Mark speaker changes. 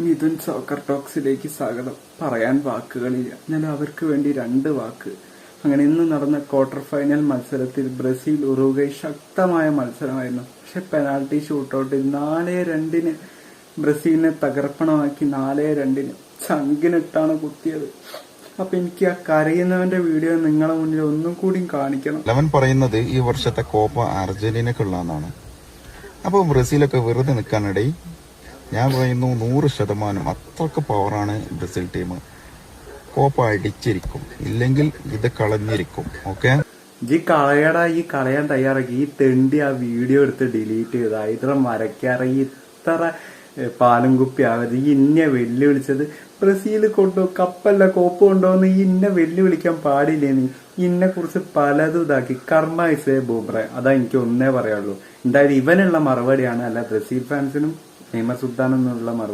Speaker 1: Mithun soccer ടോക്സിലേക്ക് സ്വാഗതം. പറയാൻ വാക്കുകളില്ല. ഞാൻ അവർക്ക് വേണ്ടി 2 വാക്ക്. അങ്ങനെ ഇന്ന് നടന്ന ക്വാർട്ടർ ഫൈനൽ മത്സരത്തിൽ ബ്രസീൽ ഉറുഗ്വേ ശക്തമായ മത്സരമായിരുന്നു. പക്ഷെ പെനാൽറ്റി ഷൂട്ടൌട്ടിൽ 4-2 ബ്രസീലിനെ തകർപ്പണമാക്കി 4-2 ചങ്കിനിട്ടാണ് കുത്തിയത്. അപ്പൊ എനിക്ക് ആ കരയുന്നവന്റെ വീഡിയോ നിങ്ങളെ മുന്നിൽ ഒന്നും കൂടി കാണിക്കണം.
Speaker 2: അവൻ പറയുന്നത് ഈ വർഷത്തെ കോപ്പ അർജന്റീനക്കുള്ളതാണ്. അപ്പൊ ബ്രസീലൊക്കെ വെറുതെ നിൽക്കാനിടയിൽ ഞാൻ പറയുന്നു 100% അത്രക്ക് പവറാണ് ബ്രസീൽ ടീം. കോപ്പ അടിച്ചിരിക്കും, ഇല്ലെങ്കിൽ ഇത് കളഞ്ഞിരിക്കും. ഓക്കെ,
Speaker 1: ഈ കളയാൻ തയ്യാറാക്കി ഈ തെണ്ടി ആ വീഡിയോ എടുത്ത് ഡിലീറ്റ് ചെയ്ത ഇത്ര മരക്കാറ് ഇത്ര പാലും കുപ്പി ആവരുത്. ഈ ഇന്നെ വെല്ലുവിളിച്ചത് ബ്രസീൽ കപ്പല്ല കോപ്പ് കൊണ്ടുപോകുന്ന ഈ ഇന്നെ വെല്ലുവിളിക്കാൻ പാടില്ലേ. നീ ഇന്നെ കുറിച്ച് പലതും ഇതാക്കി. കർമ്മ ഇസേ ബൂബ്ര, അതാ എനിക്ക് ഒന്നേ പറയാനുള്ളൂ. എന്തായാലും ഇവനുള്ള മറുപടിയാണ്, അല്ല ബ്രസീൽ ഫാൻസിനും നെയ്മർ സുൽത്താനും എന്നുള്ള മറുപടി.